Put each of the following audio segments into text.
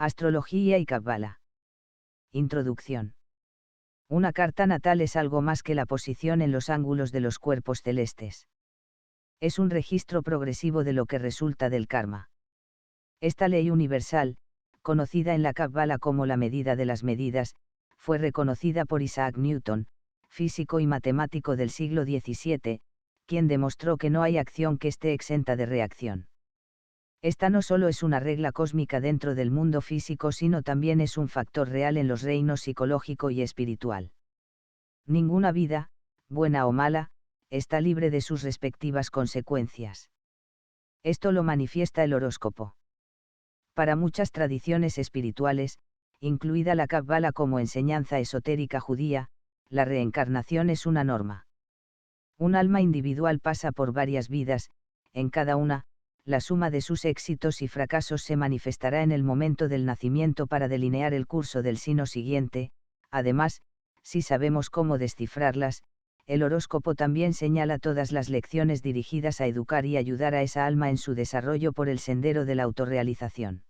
Astrología y Cábala. Introducción. Una carta natal es algo más que la posición en los ángulos de los cuerpos celestes. Es un registro progresivo de lo que resulta del karma. Esta ley universal, conocida en la Cábala como la medida de las medidas, fue reconocida por Isaac Newton, físico y matemático del siglo XVII, quien demostró que no hay acción que esté exenta de reacción. Esta no solo es una regla cósmica dentro del mundo físico, sino también es un factor real en los reinos psicológico y espiritual. Ninguna vida, buena o mala, está libre de sus respectivas consecuencias. Esto lo manifiesta el horóscopo. Para muchas tradiciones espirituales, incluida la Cábala como enseñanza esotérica judía, la reencarnación es una norma. Un alma individual pasa por varias vidas, en cada una, la suma de sus éxitos y fracasos se manifestará en el momento del nacimiento para delinear el curso del signo siguiente. Además, si sabemos cómo descifrarlas, el horóscopo también señala todas las lecciones dirigidas a educar y ayudar a esa alma en su desarrollo por el sendero de la autorrealización.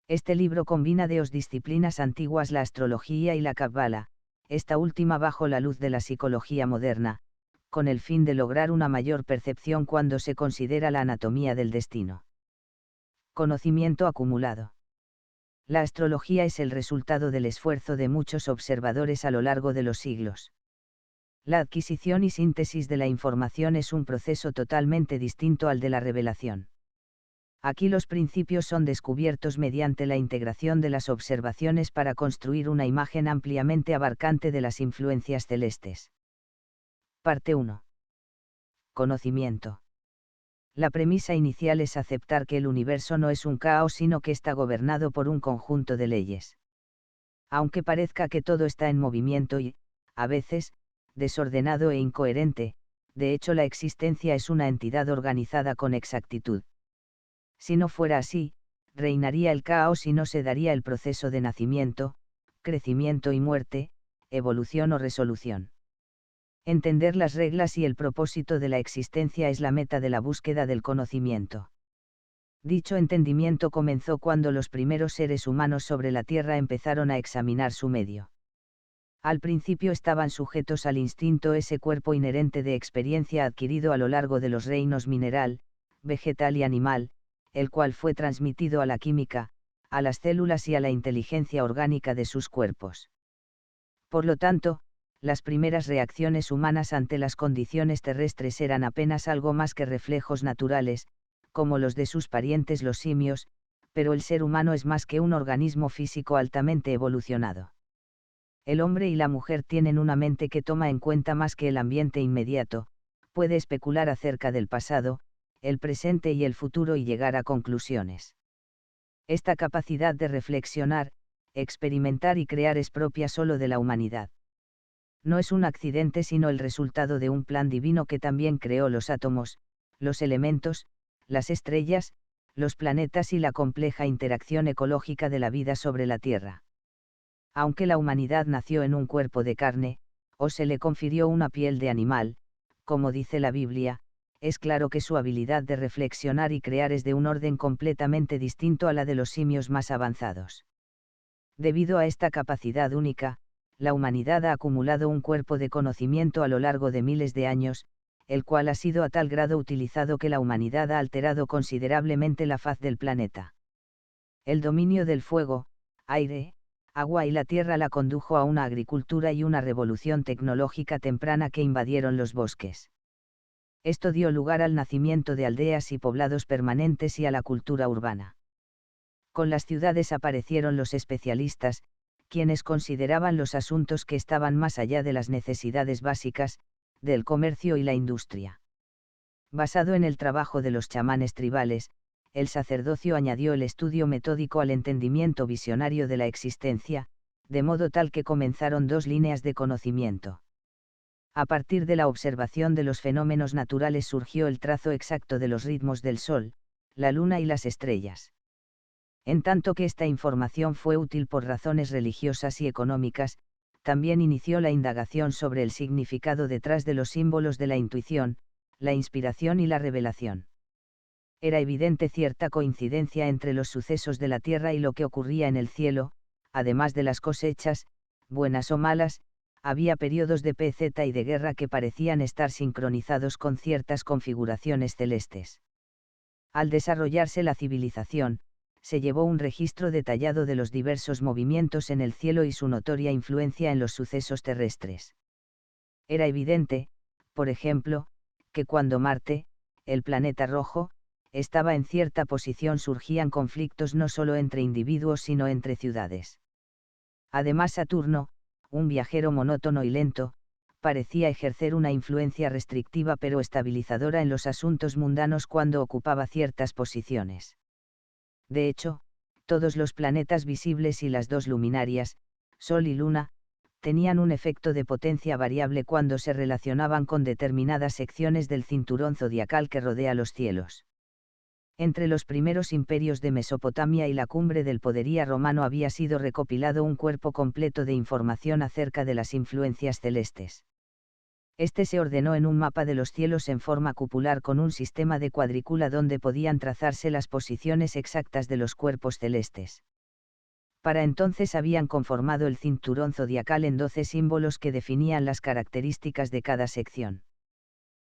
Este libro combina dos disciplinas antiguas, la astrología y la Cábala, esta última bajo la luz de la psicología moderna, con el fin de lograr una mayor percepción cuando se considera la anatomía del destino. Conocimiento acumulado. La astrología es el resultado del esfuerzo de muchos observadores a lo largo de los siglos. La adquisición y síntesis de la información es un proceso totalmente distinto al de la revelación. Aquí los principios son descubiertos mediante la integración de las observaciones para construir una imagen ampliamente abarcante de las influencias celestes. Parte 1. Conocimiento. La premisa inicial es aceptar que el universo no es un caos, sino que está gobernado por un conjunto de leyes. Aunque parezca que todo está en movimiento y, a veces, desordenado e incoherente, de hecho la existencia es una entidad organizada con exactitud. Si no fuera así, reinaría el caos y no se daría el proceso de nacimiento, crecimiento y muerte, evolución o resolución. Entender las reglas y el propósito de la existencia es la meta de la búsqueda del conocimiento. Dicho entendimiento comenzó cuando los primeros seres humanos sobre la Tierra empezaron a examinar su medio. Al principio estaban sujetos al instinto, ese cuerpo inherente de experiencia adquirido a lo largo de los reinos mineral, vegetal y animal, el cual fue transmitido a la química, a las células y a la inteligencia orgánica de sus cuerpos. Por lo tanto, las primeras reacciones humanas ante las condiciones terrestres eran apenas algo más que reflejos naturales, como los de sus parientes los simios, pero el ser humano es más que un organismo físico altamente evolucionado. El hombre y la mujer tienen una mente que toma en cuenta más que el ambiente inmediato, puede especular acerca del pasado, el presente y el futuro y llegar a conclusiones. Esta capacidad de reflexionar, experimentar y crear es propia solo de la humanidad. No es un accidente sino el resultado de un plan divino que también creó los átomos, los elementos, las estrellas, los planetas y la compleja interacción ecológica de la vida sobre la Tierra. Aunque la humanidad nació en un cuerpo de carne, o se le confirió una piel de animal, como dice la Biblia, es claro que su habilidad de reflexionar y crear es de un orden completamente distinto a la de los simios más avanzados. Debido a esta capacidad única, la humanidad ha acumulado un cuerpo de conocimiento a lo largo de miles de años, el cual ha sido a tal grado utilizado que la humanidad ha alterado considerablemente la faz del planeta. El dominio del fuego, aire, agua y la tierra la condujo a una agricultura y una revolución tecnológica temprana que invadieron los bosques. Esto dio lugar al nacimiento de aldeas y poblados permanentes y a la cultura urbana. Con las ciudades aparecieron los especialistas, quienes consideraban los asuntos que estaban más allá de las necesidades básicas, del comercio y la industria. Basado en el trabajo de los chamanes tribales, el sacerdocio añadió el estudio metódico al entendimiento visionario de la existencia, de modo tal que comenzaron dos líneas de conocimiento. A partir de la observación de los fenómenos naturales surgió el trazo exacto de los ritmos del Sol, la Luna y las estrellas. En tanto que esta información fue útil por razones religiosas y económicas, también inició la indagación sobre el significado detrás de los símbolos de la intuición, la inspiración y la revelación. Era evidente cierta coincidencia entre los sucesos de la tierra y lo que ocurría en el cielo, además de las cosechas, buenas o malas, había periodos de pz y de guerra que parecían estar sincronizados con ciertas configuraciones celestes. Al desarrollarse la civilización, se llevó un registro detallado de los diversos movimientos en el cielo y su notoria influencia en los sucesos terrestres. Era evidente, por ejemplo, que cuando Marte, el planeta rojo, estaba en cierta posición surgían conflictos no solo entre individuos sino entre ciudades. Además Saturno, un viajero monótono y lento, parecía ejercer una influencia restrictiva pero estabilizadora en los asuntos mundanos cuando ocupaba ciertas posiciones. De hecho, todos los planetas visibles y las dos luminarias, Sol y Luna, tenían un efecto de potencia variable cuando se relacionaban con determinadas secciones del cinturón zodiacal que rodea los cielos. Entre los primeros imperios de Mesopotamia y la cumbre del poderío romano había sido recopilado un cuerpo completo de información acerca de las influencias celestes. Este se ordenó en un mapa de los cielos en forma cupular con un sistema de cuadrícula donde podían trazarse las posiciones exactas de los cuerpos celestes. Para entonces habían conformado el cinturón zodiacal en 12 símbolos que definían las características de cada sección.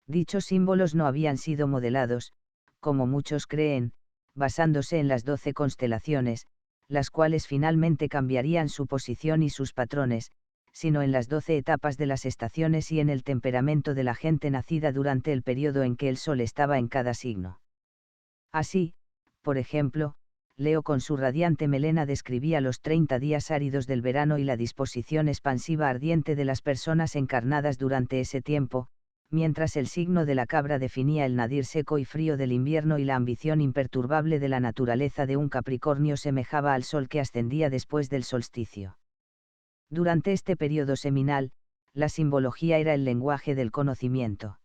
Dichos símbolos no habían sido modelados, como muchos creen, basándose en las 12 constelaciones, las cuales finalmente cambiarían su posición y sus patrones, sino en las 12 etapas de las estaciones y en el temperamento de la gente nacida durante el periodo en que el Sol estaba en cada signo. Así, por ejemplo, Leo con su radiante melena describía los 30 días áridos del verano y la disposición expansiva ardiente de las personas encarnadas durante ese tiempo, mientras el signo de la cabra definía el nadir seco y frío del invierno y la ambición imperturbable de la naturaleza de un Capricornio semejaba al sol que ascendía después del solsticio. Durante este periodo seminal, la simbología era el lenguaje del conocimiento.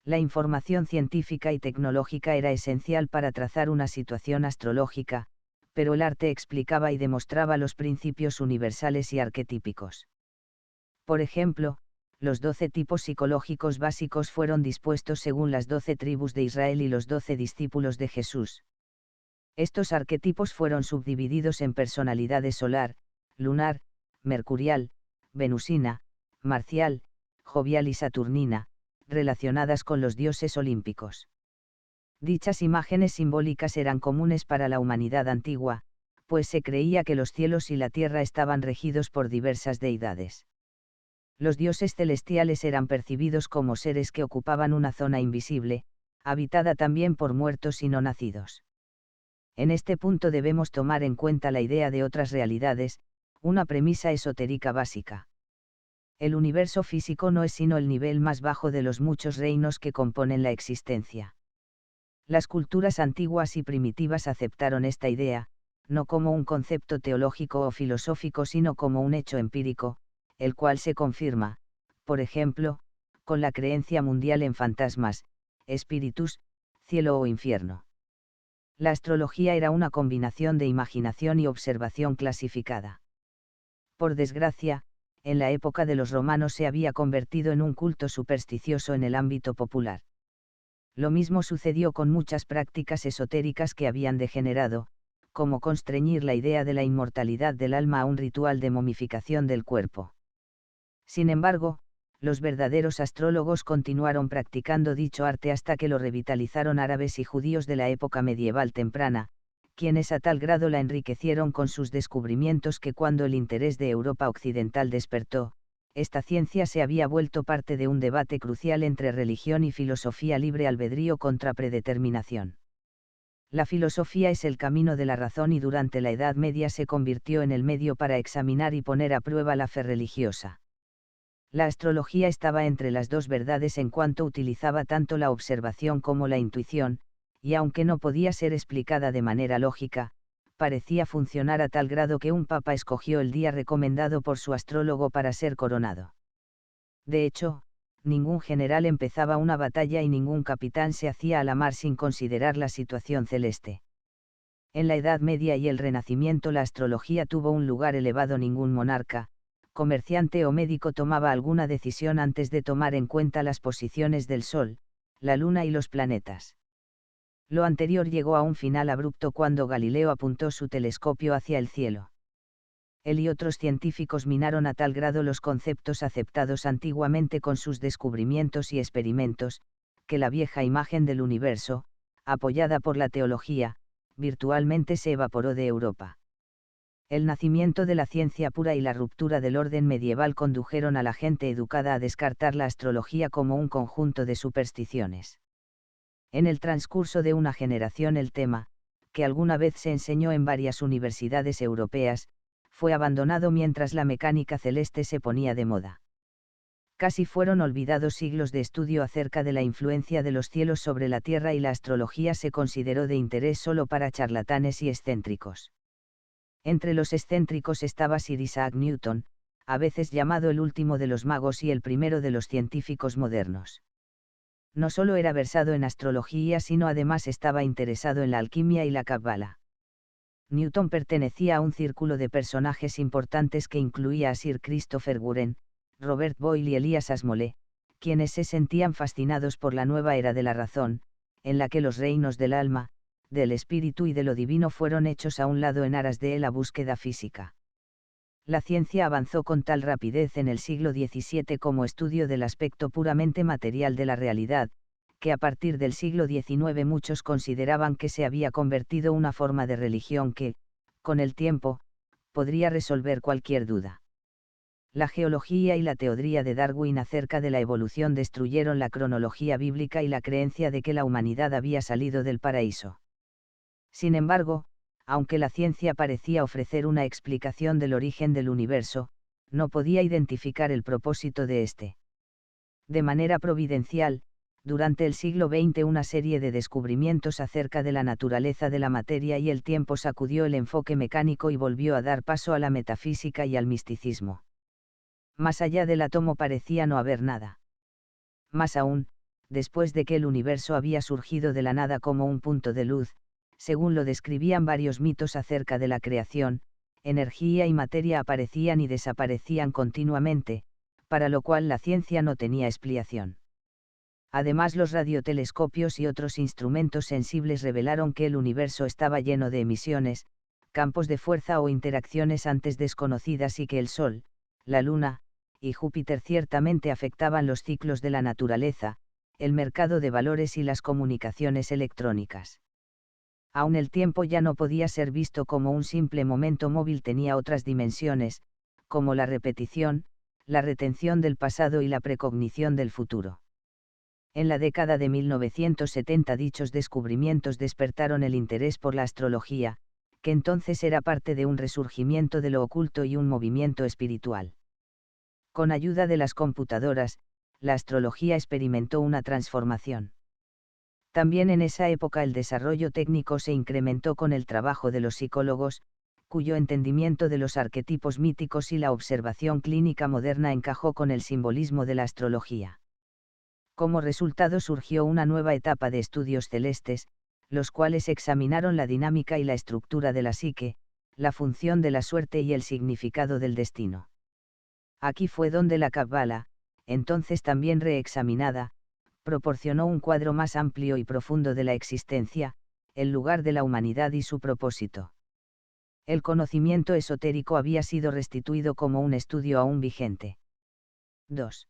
La información científica y tecnológica era esencial para trazar una situación astrológica, pero el arte explicaba y demostraba los principios universales y arquetípicos. Por ejemplo, los 12 tipos psicológicos básicos fueron dispuestos según las 12 tribus de Israel y los 12 discípulos de Jesús. Estos arquetipos fueron subdivididos en personalidades solar, lunar, mercurial, venusina, marcial, jovial y saturnina, relacionadas con los dioses olímpicos. Dichas imágenes simbólicas eran comunes para la humanidad antigua, pues se creía que los cielos y la tierra estaban regidos por diversas deidades. Los dioses celestiales eran percibidos como seres que ocupaban una zona invisible, habitada también por muertos y no nacidos. En este punto debemos tomar en cuenta la idea de otras realidades, una premisa esotérica básica. El universo físico no es sino el nivel más bajo de los muchos reinos que componen la existencia. Las culturas antiguas y primitivas aceptaron esta idea, no como un concepto teológico o filosófico sino como un hecho empírico, el cual se confirma, por ejemplo, con la creencia mundial en fantasmas, espíritus, cielo o infierno. La astrología era una combinación de imaginación y observación clasificada. Por desgracia, en la época de los romanos se había convertido en un culto supersticioso en el ámbito popular. Lo mismo sucedió con muchas prácticas esotéricas que habían degenerado, como constreñir la idea de la inmortalidad del alma a un ritual de momificación del cuerpo. Sin embargo, los verdaderos astrólogos continuaron practicando dicho arte hasta que lo revitalizaron árabes y judíos de la época medieval temprana, quienes a tal grado la enriquecieron con sus descubrimientos que cuando el interés de Europa occidental despertó, esta ciencia se había vuelto parte de un debate crucial entre religión y filosofía libre albedrío contra predeterminación. La filosofía es el camino de la razón y durante la Edad Media se convirtió en el medio para examinar y poner a prueba la fe religiosa. La astrología estaba entre las dos verdades en cuanto utilizaba tanto la observación como la intuición, y aunque no podía ser explicada de manera lógica, parecía funcionar a tal grado que un papa escogió el día recomendado por su astrólogo para ser coronado. De hecho, ningún general empezaba una batalla y ningún capitán se hacía a la mar sin considerar la situación celeste. En la Edad Media y el Renacimiento la astrología tuvo un lugar elevado. Ningún monarca, comerciante o médico tomaba alguna decisión antes de tomar en cuenta las posiciones del Sol, la Luna y los planetas. Lo anterior llegó a un final abrupto cuando Galileo apuntó su telescopio hacia el cielo. Él y otros científicos minaron a tal grado los conceptos aceptados antiguamente con sus descubrimientos y experimentos, que la vieja imagen del universo, apoyada por la teología, virtualmente se evaporó de Europa. El nacimiento de la ciencia pura y la ruptura del orden medieval condujeron a la gente educada a descartar la astrología como un conjunto de supersticiones. En el transcurso de una generación el tema, que alguna vez se enseñó en varias universidades europeas, fue abandonado mientras la mecánica celeste se ponía de moda. Casi fueron olvidados siglos de estudio acerca de la influencia de los cielos sobre la Tierra y la astrología se consideró de interés solo para charlatanes y excéntricos. Entre los excéntricos estaba Sir Isaac Newton, a veces llamado el último de los magos y el primero de los científicos modernos. No solo era versado en astrología sino además estaba interesado en la alquimia y la cábala. Newton pertenecía a un círculo de personajes importantes que incluía a Sir Christopher Wren, Robert Boyle y Elias Asmole, quienes se sentían fascinados por la nueva era de la razón, en la que los reinos del alma, del espíritu y de lo divino fueron hechos a un lado en aras de la búsqueda física. La ciencia avanzó con tal rapidez en el siglo XVII como estudio del aspecto puramente material de la realidad, que a partir del siglo XIX muchos consideraban que se había convertido una forma de religión que, con el tiempo, podría resolver cualquier duda. La geología y la teoría de Darwin acerca de la evolución destruyeron la cronología bíblica y la creencia de que la humanidad había salido del paraíso. Sin embargo, aunque la ciencia parecía ofrecer una explicación del origen del universo, no podía identificar el propósito de este. De manera providencial, durante el siglo XX una serie de descubrimientos acerca de la naturaleza de la materia y el tiempo sacudió el enfoque mecánico y volvió a dar paso a la metafísica y al misticismo. Más allá del átomo parecía no haber nada. Más aún, después de que el universo había surgido de la nada como un punto de luz, según lo describían varios mitos acerca de la creación, energía y materia aparecían y desaparecían continuamente, para lo cual la ciencia no tenía explicación. Además, los radiotelescopios y otros instrumentos sensibles revelaron que el universo estaba lleno de emisiones, campos de fuerza o interacciones antes desconocidas y que el Sol, la Luna, y Júpiter ciertamente afectaban los ciclos de la naturaleza, el mercado de valores y las comunicaciones electrónicas. Aun el tiempo ya no podía ser visto como un simple momento móvil, tenía otras dimensiones, como la repetición, la retención del pasado y la precognición del futuro. En la década de 1970 dichos descubrimientos despertaron el interés por la astrología, que entonces era parte de un resurgimiento de lo oculto y un movimiento espiritual. Con ayuda de las computadoras, la astrología experimentó una transformación. También en esa época el desarrollo técnico se incrementó con el trabajo de los psicólogos, cuyo entendimiento de los arquetipos míticos y la observación clínica moderna encajó con el simbolismo de la astrología. Como resultado surgió una nueva etapa de estudios celestes, los cuales examinaron la dinámica y la estructura de la psique, la función de la suerte y el significado del destino. Aquí fue donde la Cábala, entonces también reexaminada, proporcionó un cuadro más amplio y profundo de la existencia, el lugar de la humanidad y su propósito. El conocimiento esotérico había sido restituido como un estudio aún vigente. 2.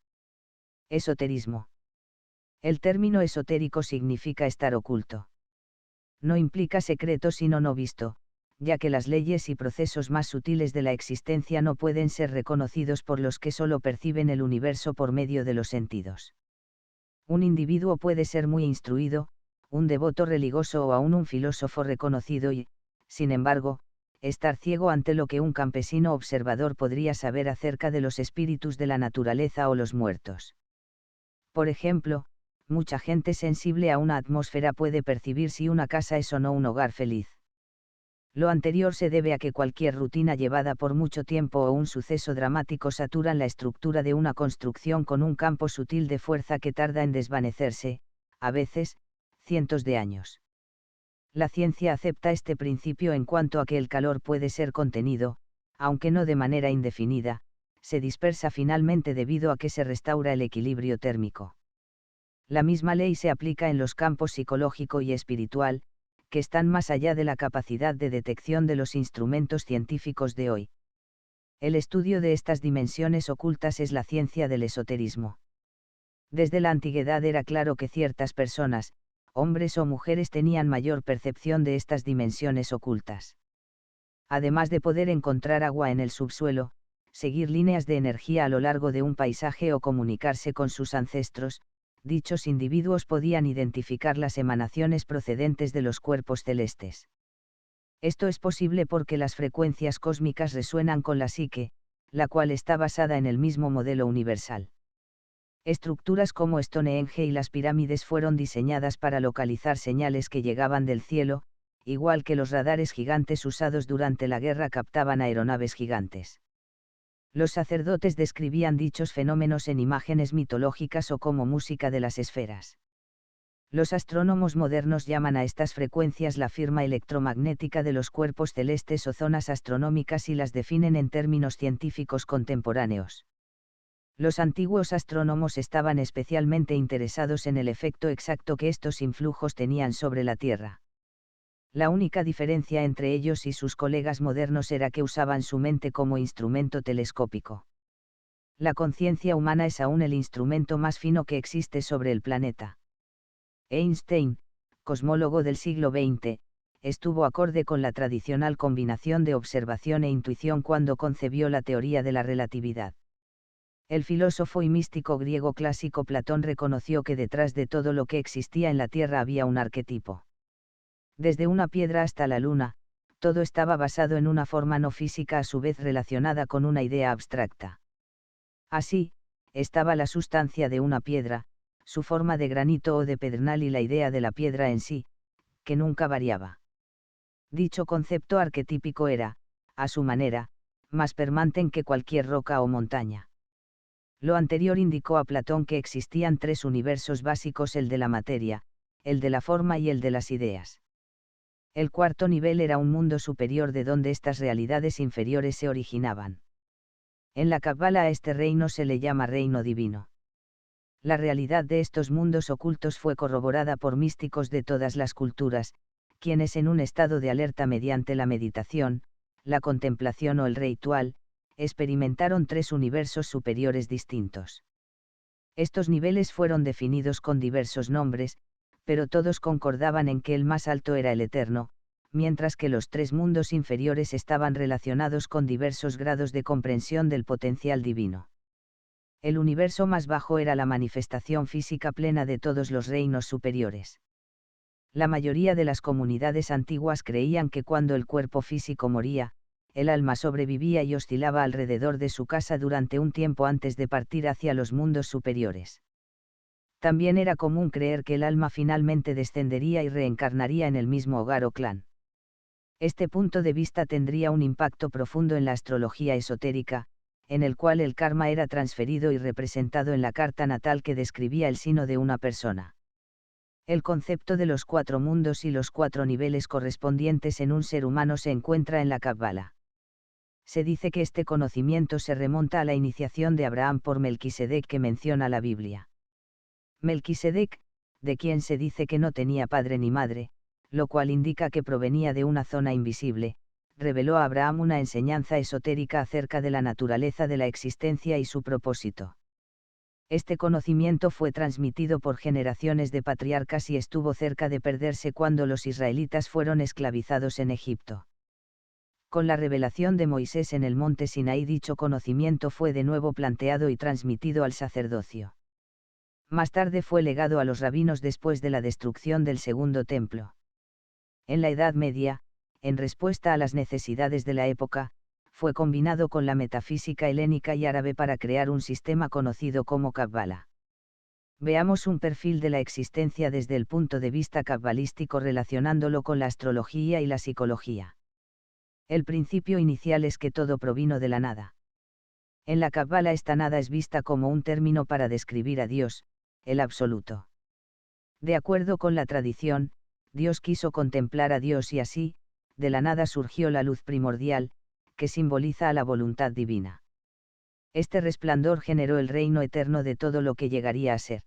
Esoterismo. El término esotérico significa estar oculto. No implica secreto sino no visto, ya que las leyes y procesos más sutiles de la existencia no pueden ser reconocidos por los que solo perciben el universo por medio de los sentidos. Un individuo puede ser muy instruido, un devoto religioso o aún un filósofo reconocido y, sin embargo, estar ciego ante lo que un campesino observador podría saber acerca de los espíritus de la naturaleza o los muertos. Por ejemplo, mucha gente sensible a una atmósfera puede percibir si una casa es o no un hogar feliz. Lo anterior se debe a que cualquier rutina llevada por mucho tiempo o un suceso dramático saturan la estructura de una construcción con un campo sutil de fuerza que tarda en desvanecerse, a veces, cientos de años. La ciencia acepta este principio en cuanto a que el calor puede ser contenido, aunque no de manera indefinida, se dispersa finalmente debido a que se restaura el equilibrio térmico. La misma ley se aplica en los campos psicológico y espiritual, que están más allá de la capacidad de detección de los instrumentos científicos de hoy. El estudio de estas dimensiones ocultas es la ciencia del esoterismo. Desde la antigüedad era claro que ciertas personas, hombres o mujeres, tenían mayor percepción de estas dimensiones ocultas. Además de poder encontrar agua en el subsuelo, seguir líneas de energía a lo largo de un paisaje o comunicarse con sus ancestros, dichos individuos podían identificar las emanaciones procedentes de los cuerpos celestes. Esto es posible porque las frecuencias cósmicas resuenan con la psique, la cual está basada en el mismo modelo universal. Estructuras como Stonehenge y las pirámides fueron diseñadas para localizar señales que llegaban del cielo, igual que los radares gigantes usados durante la guerra captaban aeronaves gigantes. Los sacerdotes describían dichos fenómenos en imágenes mitológicas o como música de las esferas. Los astrónomos modernos llaman a estas frecuencias la firma electromagnética de los cuerpos celestes o zonas astronómicas y las definen en términos científicos contemporáneos. Los antiguos astrónomos estaban especialmente interesados en el efecto exacto que estos influjos tenían sobre la Tierra. La única diferencia entre ellos y sus colegas modernos era que usaban su mente como instrumento telescópico. La conciencia humana es aún el instrumento más fino que existe sobre el planeta. Einstein, cosmólogo del siglo XX, estuvo acorde con la tradicional combinación de observación e intuición cuando concebió la teoría de la relatividad. El filósofo y místico griego clásico Platón reconoció que detrás de todo lo que existía en la Tierra había un arquetipo. Desde una piedra hasta la luna, todo estaba basado en una forma no física a su vez relacionada con una idea abstracta. Así, estaba la sustancia de una piedra, su forma de granito o de pedernal y la idea de la piedra en sí, que nunca variaba. Dicho concepto arquetípico era, a su manera, más permanente que cualquier roca o montaña. Lo anterior indicó a Platón que existían tres universos básicos: el de la materia, el de la forma y el de las ideas. El cuarto nivel era un mundo superior de donde estas realidades inferiores se originaban. En la Cábala a este reino se le llama reino divino. La realidad de estos mundos ocultos fue corroborada por místicos de todas las culturas, quienes en un estado de alerta mediante la meditación, la contemplación o el ritual, experimentaron tres universos superiores distintos. Estos niveles fueron definidos con diversos nombres, pero todos concordaban en que el más alto era el eterno, mientras que los tres mundos inferiores estaban relacionados con diversos grados de comprensión del potencial divino. El universo más bajo era la manifestación física plena de todos los reinos superiores. La mayoría de las comunidades antiguas creían que cuando el cuerpo físico moría, el alma sobrevivía y oscilaba alrededor de su casa durante un tiempo antes de partir hacia los mundos superiores. También era común creer que el alma finalmente descendería y reencarnaría en el mismo hogar o clan. Este punto de vista tendría un impacto profundo en la astrología esotérica, en el cual el karma era transferido y representado en la carta natal que describía el signo de una persona. El concepto de los cuatro mundos y los cuatro niveles correspondientes en un ser humano se encuentra en la Cábala. Se dice que este conocimiento se remonta a la iniciación de Abraham por Melquisedec que menciona la Biblia. Melquisedec, de quien se dice que no tenía padre ni madre, lo cual indica que provenía de una zona invisible, reveló a Abraham una enseñanza esotérica acerca de la naturaleza de la existencia y su propósito. Este conocimiento fue transmitido por generaciones de patriarcas y estuvo cerca de perderse cuando los israelitas fueron esclavizados en Egipto. Con la revelación de Moisés en el monte Sinaí, dicho conocimiento fue de nuevo planteado y transmitido al sacerdocio. Más tarde fue legado a los rabinos después de la destrucción del Segundo Templo. En la Edad Media, en respuesta a las necesidades de la época, fue combinado con la metafísica helénica y árabe para crear un sistema conocido como Cábala. Veamos un perfil de la existencia desde el punto de vista cabalístico relacionándolo con la astrología y la psicología. El principio inicial es que todo provino de la nada. En la Cábala esta nada es vista como un término para describir a Dios, el absoluto. De acuerdo con la tradición, Dios quiso contemplar a Dios y así, de la nada surgió la luz primordial, que simboliza a la voluntad divina. Este resplandor generó el reino eterno de todo lo que llegaría a ser.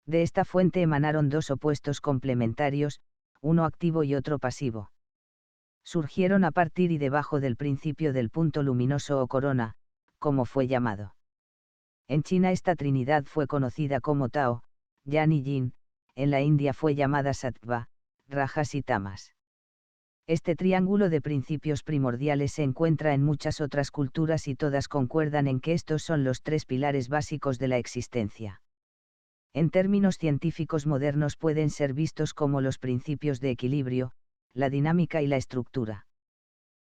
De esta fuente emanaron dos opuestos complementarios, uno activo y otro pasivo. Surgieron a partir y debajo del principio del punto luminoso o corona, como fue llamado. En China esta trinidad fue conocida como Tao, Yan y Yin, en la India fue llamada Sattva, Rajas y Tamas. Este triángulo de principios primordiales se encuentra en muchas otras culturas y todas concuerdan en que estos son los tres pilares básicos de la existencia. En términos científicos modernos pueden ser vistos como los principios de equilibrio, la dinámica y la estructura.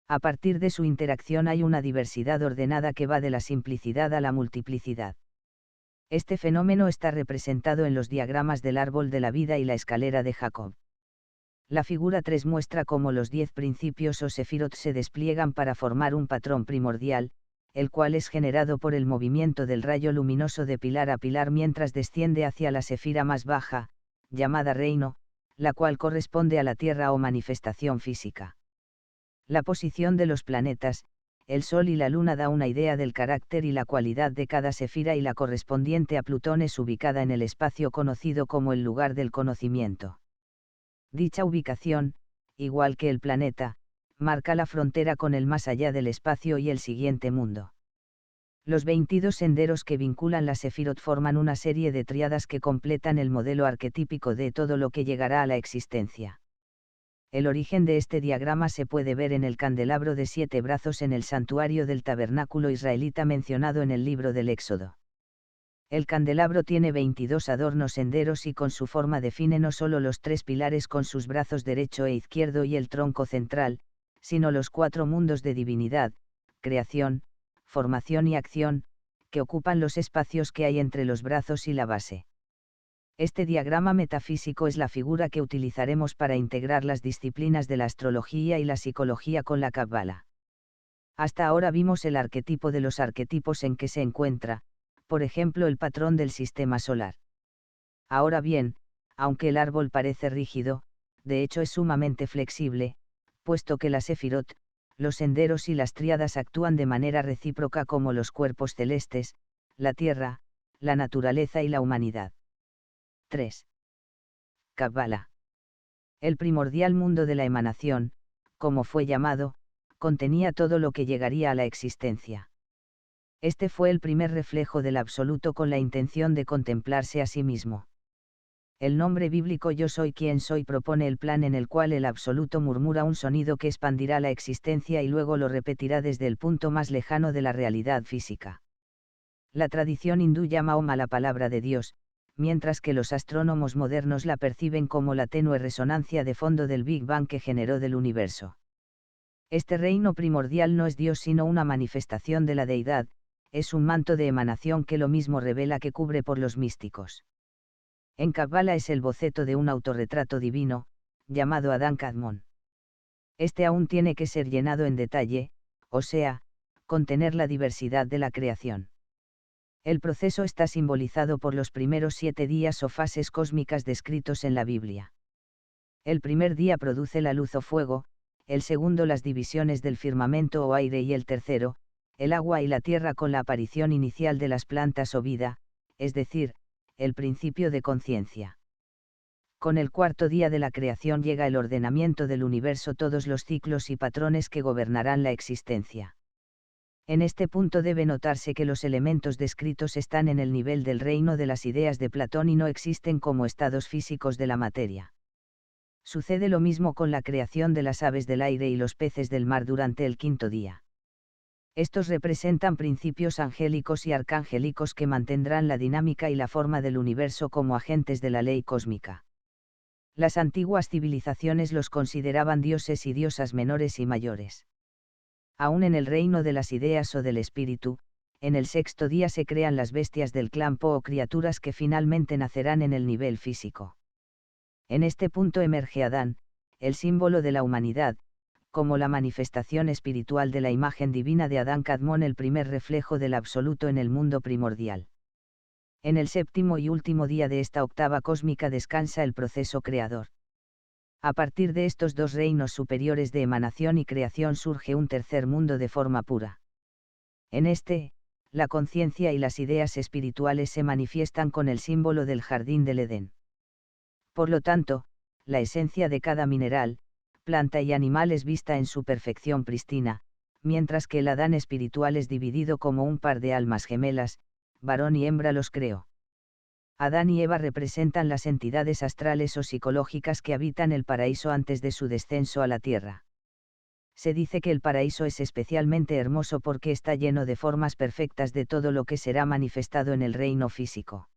A partir de su interacción hay una diversidad ordenada que va de la simplicidad a la multiplicidad. Este fenómeno está representado en los diagramas del árbol de la vida y la escalera de Jacob. La figura 3 muestra cómo los 10 principios o sefirot se despliegan para formar un patrón primordial, el cual es generado por el movimiento del rayo luminoso de pilar a pilar mientras desciende hacia la sefira más baja, llamada reino, la cual corresponde a la Tierra o manifestación física. La posición de los planetas, el Sol y la Luna da una idea del carácter y la cualidad de cada sefira y la correspondiente a Plutón es ubicada en el espacio conocido como el lugar del conocimiento. Dicha ubicación, igual que el planeta, marca la frontera con el más allá del espacio y el siguiente mundo. Los 22 senderos que vinculan la sefirot forman una serie de tríadas que completan el modelo arquetípico de todo lo que llegará a la existencia. El origen de este diagrama se puede ver en el candelabro de 7 brazos en el santuario del tabernáculo israelita mencionado en el libro del Éxodo. El candelabro tiene 22 adornos senderos y con su forma define no solo los 3 pilares con sus brazos derecho e izquierdo y el tronco central, sino los 4 mundos de divinidad, creación, formación y acción, que ocupan los espacios que hay entre los brazos y la base. Este diagrama metafísico es la figura que utilizaremos para integrar las disciplinas de la astrología y la psicología con la Cábala. Hasta ahora vimos el arquetipo de los arquetipos en que se encuentra, por ejemplo el patrón del sistema solar. Ahora bien, aunque el árbol parece rígido, de hecho es sumamente flexible, puesto que la sefirot, los senderos y las tríadas actúan de manera recíproca como los cuerpos celestes, la tierra, la naturaleza y la humanidad. 3. Cábala. El primordial mundo de la emanación, como fue llamado, contenía todo lo que llegaría a la existencia. Este fue el primer reflejo del absoluto con la intención de contemplarse a sí mismo. El nombre bíblico Yo soy quien soy propone el plan en el cual el absoluto murmura un sonido que expandirá la existencia y luego lo repetirá desde el punto más lejano de la realidad física. La tradición hindú llama Om a la palabra de Dios, mientras que los astrónomos modernos la perciben como la tenue resonancia de fondo del Big Bang que generó del universo. Este reino primordial no es Dios sino una manifestación de la deidad, es un manto de emanación que lo mismo revela que cubre por los místicos. En Cábala es el boceto de un autorretrato divino, llamado Adán Kadmon. Este aún tiene que ser llenado en detalle, o sea, contener la diversidad de la creación. El proceso está simbolizado por los primeros 7 días o fases cósmicas descritos en la Biblia. El primer día produce la luz o fuego, el segundo las divisiones del firmamento o aire y el tercero, el agua y la tierra con la aparición inicial de las plantas o vida, es decir, el principio de conciencia. Con el cuarto día de la creación llega el ordenamiento del universo, todos los ciclos y patrones que gobernarán la existencia. En este punto debe notarse que los elementos descritos están en el nivel del reino de las ideas de Platón y no existen como estados físicos de la materia. Sucede lo mismo con la creación de las aves del aire y los peces del mar durante el quinto día. Estos representan principios angélicos y arcangélicos que mantendrán la dinámica y la forma del universo como agentes de la ley cósmica. Las antiguas civilizaciones los consideraban dioses y diosas menores y mayores. Aún en el reino de las ideas o del espíritu, en el sexto día se crean las bestias del clan Po o criaturas que finalmente nacerán en el nivel físico. En este punto emerge Adán, el símbolo de la humanidad, como la manifestación espiritual de la imagen divina de Adán Kadmon, el primer reflejo del absoluto en el mundo primordial. En el séptimo y último día de esta octava cósmica descansa el proceso creador. A partir de estos dos reinos superiores de emanación y creación surge un tercer mundo de forma pura. En este, la conciencia y las ideas espirituales se manifiestan con el símbolo del jardín del Edén. Por lo tanto, la esencia de cada mineral, planta y animal es vista en su perfección prístina, mientras que el Adán espiritual es dividido como un par de almas gemelas, varón y hembra los creó. Adán y Eva representan las entidades astrales o psicológicas que habitan el paraíso antes de su descenso a la tierra. Se dice que el paraíso es especialmente hermoso porque está lleno de formas perfectas de todo lo que será manifestado en el reino físico.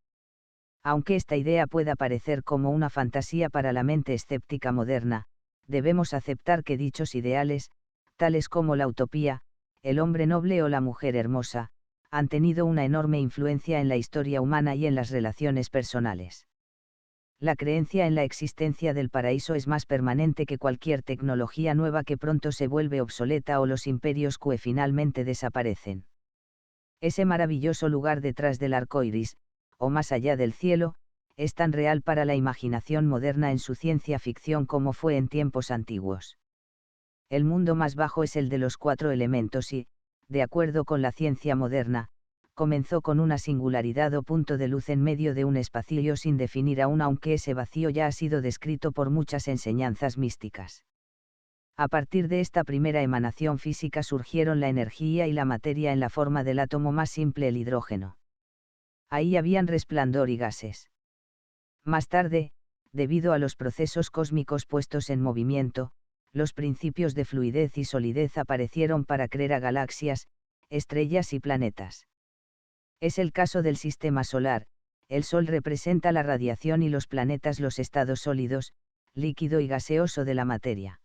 Aunque esta idea pueda parecer como una fantasía para la mente escéptica moderna, debemos aceptar que dichos ideales, tales como la utopía, el hombre noble o la mujer hermosa, han tenido una enorme influencia en la historia humana y en las relaciones personales. La creencia en la existencia del paraíso es más permanente que cualquier tecnología nueva que pronto se vuelve obsoleta o los imperios que finalmente desaparecen. Ese maravilloso lugar detrás del arco iris, o más allá del cielo, es tan real para la imaginación moderna en su ciencia ficción como fue en tiempos antiguos. El mundo más bajo es el de los 4 elementos y, de acuerdo con la ciencia moderna, comenzó con una singularidad o punto de luz en medio de un espacio sin definir aún, aunque ese vacío ya ha sido descrito por muchas enseñanzas místicas. A partir de esta primera emanación física surgieron la energía y la materia en la forma del átomo más simple, el hidrógeno. Ahí habían resplandor y gases. Más tarde, debido a los procesos cósmicos puestos en movimiento, los principios de fluidez y solidez aparecieron para crear galaxias, estrellas y planetas. Es el caso del sistema solar. El Sol representa la radiación y los planetas los estados sólidos, líquido y gaseoso de la materia.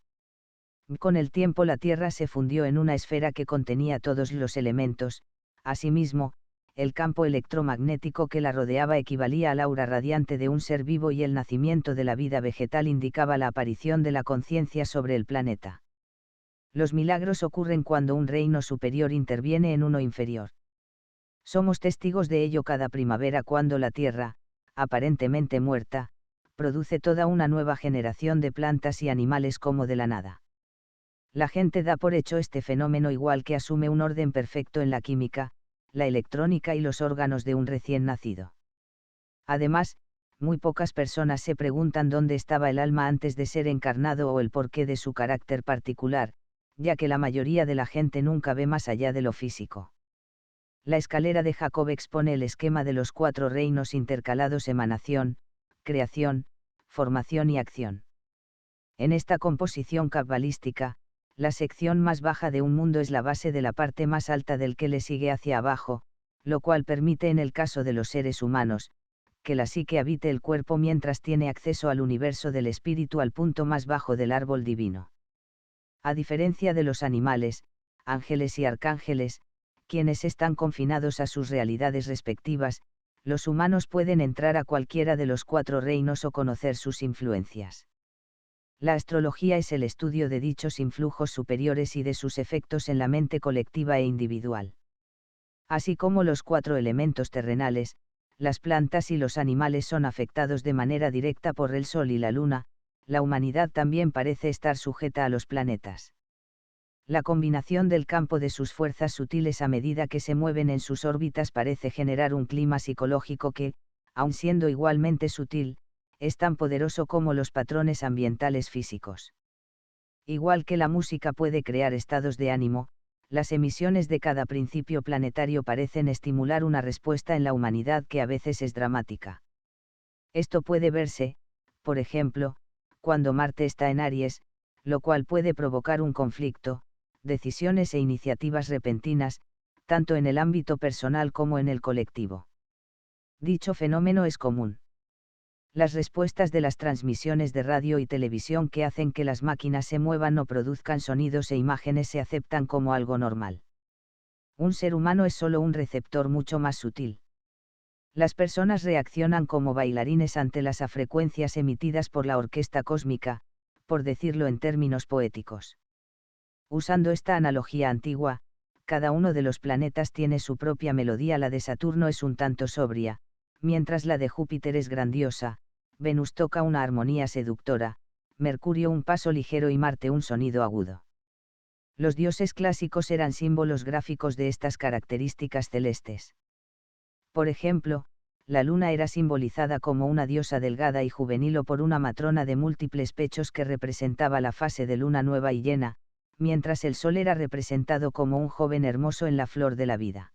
Con el tiempo la Tierra se fundió en una esfera que contenía todos los elementos. Asimismo, el campo electromagnético que la rodeaba equivalía al aura radiante de un ser vivo y el nacimiento de la vida vegetal indicaba la aparición de la conciencia sobre el planeta. Los milagros ocurren cuando un reino superior interviene en uno inferior. Somos testigos de ello cada primavera cuando la tierra, aparentemente muerta, produce toda una nueva generación de plantas y animales como de la nada. La gente da por hecho este fenómeno igual que asume un orden perfecto en la química, la electrónica y los órganos de un recién nacido. Además, muy pocas personas se preguntan dónde estaba el alma antes de ser encarnado o el porqué de su carácter particular, ya que la mayoría de la gente nunca ve más allá de lo físico. La escalera de Jacob expone el esquema de los 4 reinos intercalados: emanación, creación, formación y acción. En esta composición cabalística, la sección más baja de un mundo es la base de la parte más alta del que le sigue hacia abajo, lo cual permite en el caso de los seres humanos, que la psique habite el cuerpo mientras tiene acceso al universo del espíritu al punto más bajo del árbol divino. A diferencia de los animales, ángeles y arcángeles, quienes están confinados a sus realidades respectivas, los humanos pueden entrar a cualquiera de los 4 reinos o conocer sus influencias. La astrología es el estudio de dichos influjos superiores y de sus efectos en la mente colectiva e individual. Así como los 4 elementos terrenales, las plantas y los animales son afectados de manera directa por el Sol y la Luna, la humanidad también parece estar sujeta a los planetas. La combinación del campo de sus fuerzas sutiles a medida que se mueven en sus órbitas parece generar un clima psicológico que, aun siendo igualmente sutil, es tan poderoso como los patrones ambientales físicos. Igual que la música puede crear estados de ánimo, las emisiones de cada principio planetario parecen estimular una respuesta en la humanidad que a veces es dramática. Esto puede verse, por ejemplo, cuando Marte está en Aries, lo cual puede provocar un conflicto, decisiones e iniciativas repentinas, tanto en el ámbito personal como en el colectivo. Dicho fenómeno es común. Las respuestas de las transmisiones de radio y televisión que hacen que las máquinas se muevan o produzcan sonidos e imágenes se aceptan como algo normal. Un ser humano es solo un receptor mucho más sutil. Las personas reaccionan como bailarines ante las frecuencias emitidas por la orquesta cósmica, por decirlo en términos poéticos. Usando esta analogía antigua, cada uno de los planetas tiene su propia melodía. La de Saturno es un tanto sobria, mientras la de Júpiter es grandiosa, Venus toca una armonía seductora, Mercurio un paso ligero y Marte un sonido agudo. Los dioses clásicos eran símbolos gráficos de estas características celestes. Por ejemplo, la luna era simbolizada como una diosa delgada y juvenil o por una matrona de múltiples pechos que representaba la fase de luna nueva y llena, mientras el sol era representado como un joven hermoso en la flor de la vida.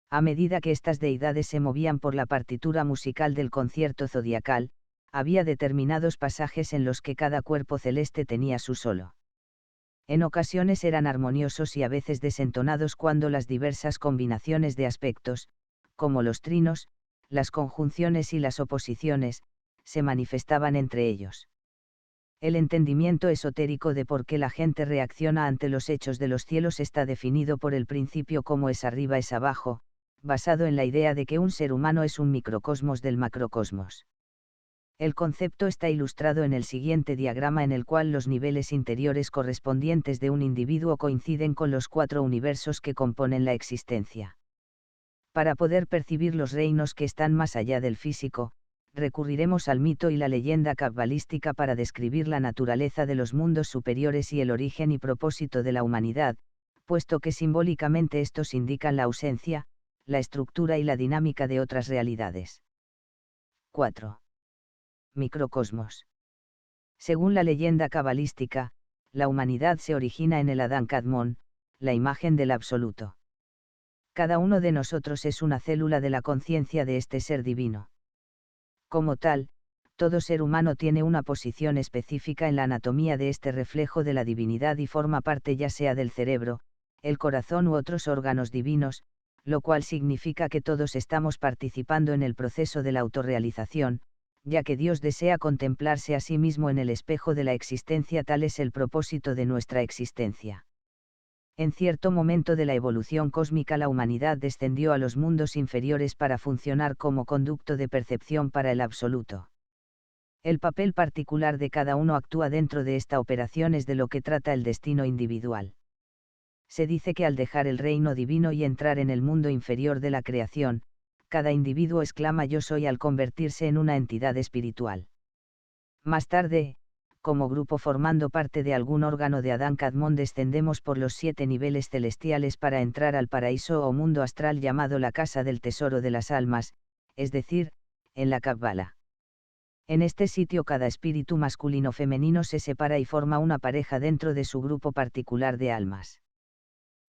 A medida que estas deidades se movían por la partitura musical del concierto zodiacal, había determinados pasajes en los que cada cuerpo celeste tenía su solo. En ocasiones eran armoniosos y a veces desentonados cuando las diversas combinaciones de aspectos, como los trinos, las conjunciones y las oposiciones, se manifestaban entre ellos. El entendimiento esotérico de por qué la gente reacciona ante los hechos de los cielos está definido por el principio como es arriba es abajo, basado en la idea de que un ser humano es un microcosmos del macrocosmos. El concepto está ilustrado en el siguiente diagrama en el cual los niveles interiores correspondientes de un individuo coinciden con los 4 universos que componen la existencia. Para poder percibir los reinos que están más allá del físico, recurriremos al mito y la leyenda cabalística para describir la naturaleza de los mundos superiores y el origen y propósito de la humanidad, puesto que simbólicamente estos indican la ausencia, la estructura y la dinámica de otras realidades. 4. Microcosmos. Según la leyenda cabalística, la humanidad se origina en el Adán Kadmón, la imagen del absoluto. Cada uno de nosotros es una célula de la conciencia de este ser divino. Como tal, todo ser humano tiene una posición específica en la anatomía de este reflejo de la divinidad y forma parte ya sea del cerebro, el corazón u otros órganos divinos, lo cual significa que todos estamos participando en el proceso de la autorrealización, ya que Dios desea contemplarse a sí mismo en el espejo de la existencia. Tal es el propósito de nuestra existencia. En cierto momento de la evolución cósmica la humanidad descendió a los mundos inferiores para funcionar como conducto de percepción para el absoluto. El papel particular de cada uno actúa dentro de esta operación es de lo que trata el destino individual. Se dice que al dejar el reino divino y entrar en el mundo inferior de la creación, cada individuo exclama yo soy al convertirse en una entidad espiritual. Más tarde, como grupo formando parte de algún órgano de Adán Kadmón descendemos por los 7 niveles celestiales para entrar al paraíso o mundo astral llamado la casa del tesoro de las almas, es decir, en la Cábala. En este sitio cada espíritu masculino-femenino se separa y forma una pareja dentro de su grupo particular de almas.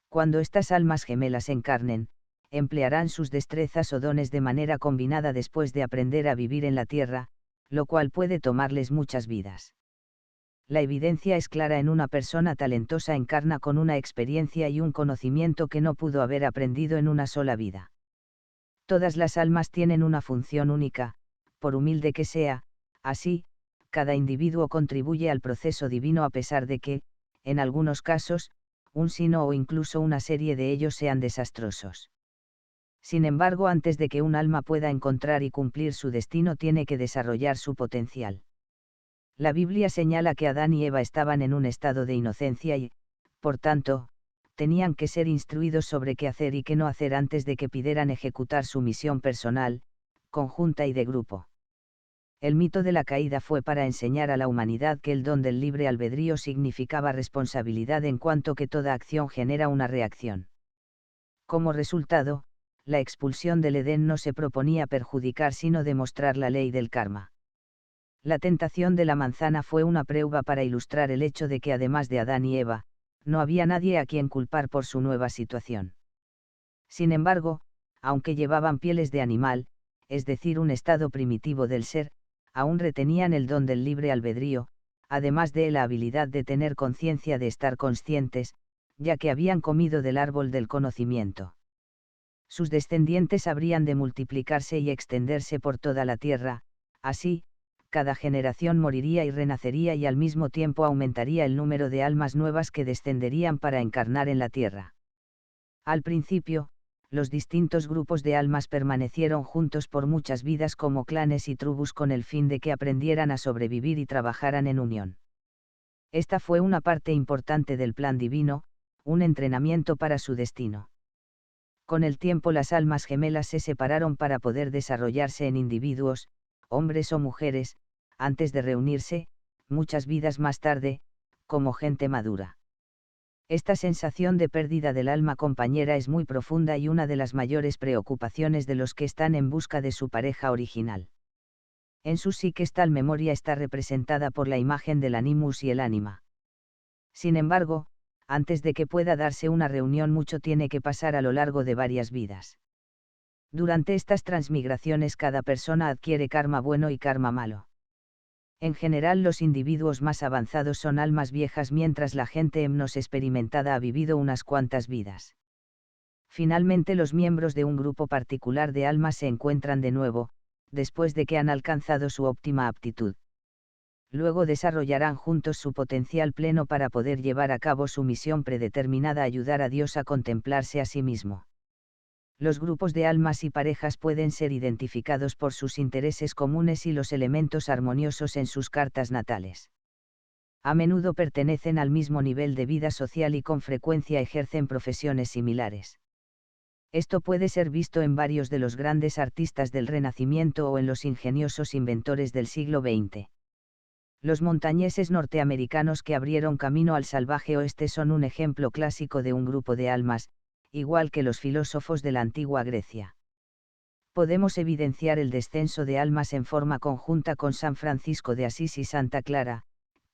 Cuando estas almas gemelas encarnen, emplearán sus destrezas o dones de manera combinada después de aprender a vivir en la tierra, lo cual puede tomarles muchas vidas. La evidencia es clara en una persona talentosa encarna con una experiencia y un conocimiento que no pudo haber aprendido en una sola vida. Todas las almas tienen una función única, por humilde que sea, así, cada individuo contribuye al proceso divino a pesar de que, en algunos casos, un sino o incluso una serie de ellos sean desastrosos. Sin embargo, antes de que un alma pueda encontrar y cumplir su destino tiene que desarrollar su potencial. La Biblia señala que Adán y Eva estaban en un estado de inocencia y, por tanto, tenían que ser instruidos sobre qué hacer y qué no hacer antes de que pidieran ejecutar su misión personal, conjunta y de grupo. El mito de la caída fue para enseñar a la humanidad que el don del libre albedrío significaba responsabilidad en cuanto que toda acción genera una reacción. Como resultado, la expulsión del Edén no se proponía perjudicar sino demostrar la ley del karma. La tentación de la manzana fue una prueba para ilustrar el hecho de que además de Adán y Eva, no había nadie a quien culpar por su nueva situación. Sin embargo, aunque llevaban pieles de animal, es decir, un estado primitivo del ser, aún retenían el don del libre albedrío, además de la habilidad de tener conciencia de estar conscientes, ya que habían comido del árbol del conocimiento. Sus descendientes habrían de multiplicarse y extenderse por toda la tierra, así, cada generación moriría y renacería y al mismo tiempo aumentaría el número de almas nuevas que descenderían para encarnar en la tierra. Al principio, los distintos grupos de almas permanecieron juntos por muchas vidas como clanes y tribus con el fin de que aprendieran a sobrevivir y trabajaran en unión. Esta fue una parte importante del plan divino, un entrenamiento para su destino. Con el tiempo las almas gemelas se separaron para poder desarrollarse en individuos, hombres o mujeres, antes de reunirse, muchas vidas más tarde, como gente madura. Esta sensación de pérdida del alma compañera es muy profunda y una de las mayores preocupaciones de los que están en busca de su pareja original. En su psiques tal memoria está representada por la imagen del animus y el ánima. Sin embargo, antes de que pueda darse una reunión mucho tiene que pasar a lo largo de varias vidas. Durante estas transmigraciones cada persona adquiere karma bueno y karma malo. En general los individuos más avanzados son almas viejas mientras la gente menos experimentada ha vivido unas cuantas vidas. Finalmente los miembros de un grupo particular de almas se encuentran de nuevo, después de que han alcanzado su óptima aptitud. Luego desarrollarán juntos su potencial pleno para poder llevar a cabo su misión predeterminada: ayudar a Dios a contemplarse a sí mismo. Los grupos de almas y parejas pueden ser identificados por sus intereses comunes y los elementos armoniosos en sus cartas natales. A menudo pertenecen al mismo nivel de vida social y con frecuencia ejercen profesiones similares. Esto puede ser visto en varios de los grandes artistas del Renacimiento o en los ingeniosos inventores del siglo XX. Los montañeses norteamericanos que abrieron camino al salvaje oeste son un ejemplo clásico de un grupo de almas, igual que los filósofos de la antigua Grecia. Podemos evidenciar el descenso de almas en forma conjunta con San Francisco de Asís y Santa Clara,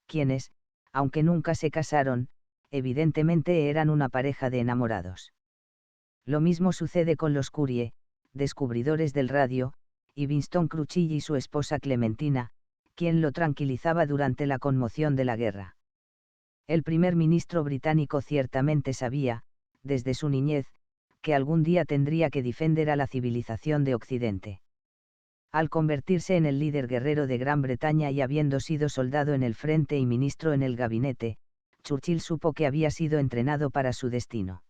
quienes, aunque nunca se casaron, evidentemente eran una pareja de enamorados. Lo mismo sucede con los Curie, descubridores del radio, y Winston Churchill y su esposa Clementina, quien lo tranquilizaba durante la conmoción de la guerra. El primer ministro británico ciertamente sabía, desde su niñez, que algún día tendría que defender a la civilización de Occidente. Al convertirse en el líder guerrero de Gran Bretaña y habiendo sido soldado en el frente y ministro en el gabinete, Churchill supo que había sido entrenado para su destino.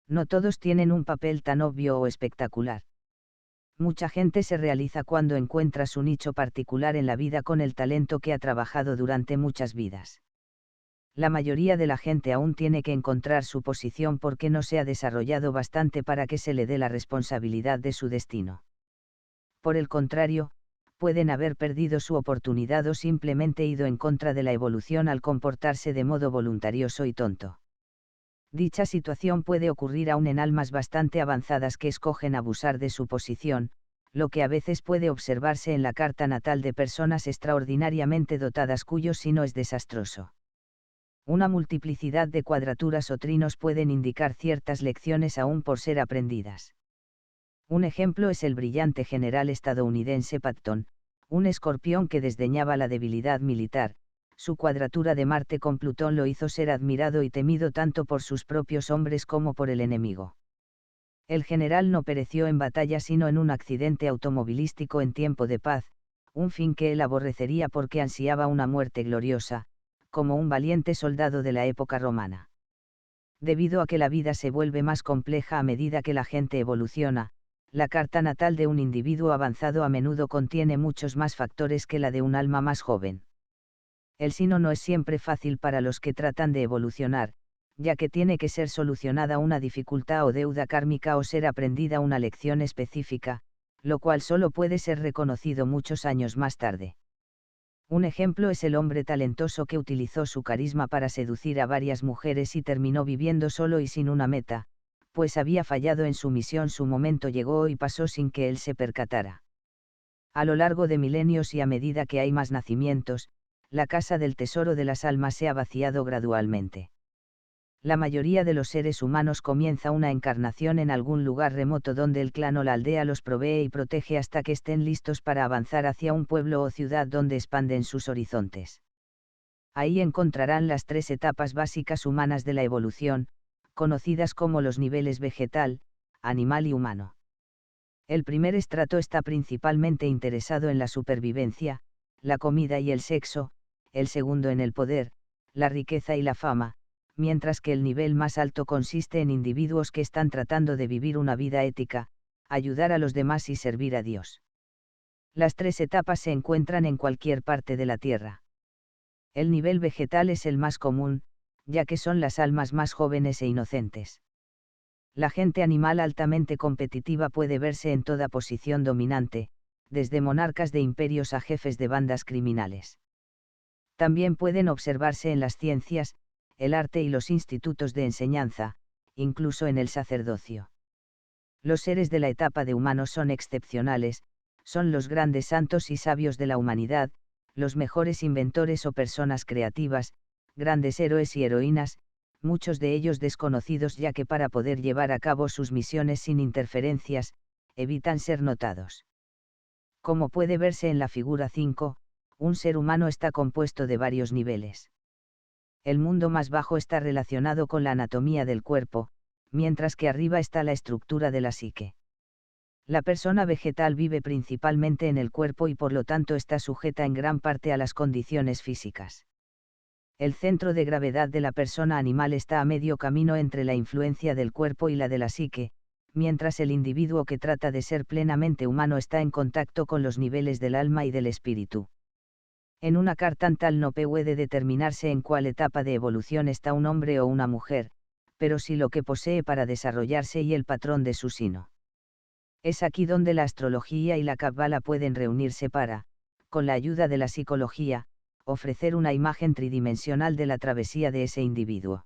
No todos tienen un papel tan obvio o espectacular. Mucha gente se realiza cuando encuentra su nicho particular en la vida con el talento que ha trabajado durante muchas vidas. La mayoría de la gente aún tiene que encontrar su posición porque no se ha desarrollado bastante para que se le dé la responsabilidad de su destino. Por el contrario, pueden haber perdido su oportunidad o simplemente ido en contra de la evolución al comportarse de modo voluntarioso y tonto. Dicha situación puede ocurrir aún en almas bastante avanzadas que escogen abusar de su posición, lo que a veces puede observarse en la carta natal de personas extraordinariamente dotadas cuyo signo es desastroso. Una multiplicidad de cuadraturas o trinos pueden indicar ciertas lecciones aún por ser aprendidas. Un ejemplo es el brillante general estadounidense Patton, un escorpión que desdeñaba la debilidad militar. Su cuadratura de Marte con Plutón lo hizo ser admirado y temido tanto por sus propios hombres como por el enemigo. El general no pereció en batalla sino en un accidente automovilístico en tiempo de paz, un fin que él aborrecería porque ansiaba una muerte gloriosa, como un valiente soldado de la época romana. Debido a que la vida se vuelve más compleja a medida que la gente evoluciona, la carta natal de un individuo avanzado a menudo contiene muchos más factores que la de un alma más joven. El signo no es siempre fácil para los que tratan de evolucionar, ya que tiene que ser solucionada una dificultad o deuda kármica o ser aprendida una lección específica, lo cual solo puede ser reconocido muchos años más tarde. Un ejemplo es el hombre talentoso que utilizó su carisma para seducir a varias mujeres y terminó viviendo solo y sin una meta, pues había fallado en su misión. Su momento llegó y pasó sin que él se percatara. A lo largo de milenios y a medida que hay más nacimientos, la casa del tesoro de las almas se ha vaciado gradualmente. La mayoría de los seres humanos comienza una encarnación en algún lugar remoto donde el clan o la aldea los provee y protege hasta que estén listos para avanzar hacia un pueblo o ciudad donde expanden sus horizontes. Ahí encontrarán las 3 etapas básicas humanas de la evolución, conocidas como los niveles vegetal, animal y humano. El primer estrato está principalmente interesado en la supervivencia, la comida y el sexo, el segundo en el poder, la riqueza y la fama, mientras que el nivel más alto consiste en individuos que están tratando de vivir una vida ética, ayudar a los demás y servir a Dios. Las 3 etapas se encuentran en cualquier parte de la Tierra. El nivel vegetal es el más común, ya que son las almas más jóvenes e inocentes. La gente animal altamente competitiva puede verse en toda posición dominante, desde monarcas de imperios a jefes de bandas criminales. También pueden observarse en las ciencias, el arte y los institutos de enseñanza, incluso en el sacerdocio. Los seres de la etapa de humanos son excepcionales, son los grandes santos y sabios de la humanidad, los mejores inventores o personas creativas, grandes héroes y heroínas, muchos de ellos desconocidos ya que para poder llevar a cabo sus misiones sin interferencias, evitan ser notados. Como puede verse en la figura 5, un ser humano está compuesto de varios niveles. El mundo más bajo está relacionado con la anatomía del cuerpo, mientras que arriba está la estructura de la psique. La persona vegetal vive principalmente en el cuerpo y por lo tanto está sujeta en gran parte a las condiciones físicas. El centro de gravedad de la persona animal está a medio camino entre la influencia del cuerpo y la de la psique, mientras el individuo que trata de ser plenamente humano está en contacto con los niveles del alma y del espíritu. En una carta natal no puede determinarse en cuál etapa de evolución está un hombre o una mujer, pero sí lo que posee para desarrollarse y el patrón de su sino. Es aquí donde la astrología y la cábala pueden reunirse para, con la ayuda de la psicología, ofrecer una imagen tridimensional de la travesía de ese individuo.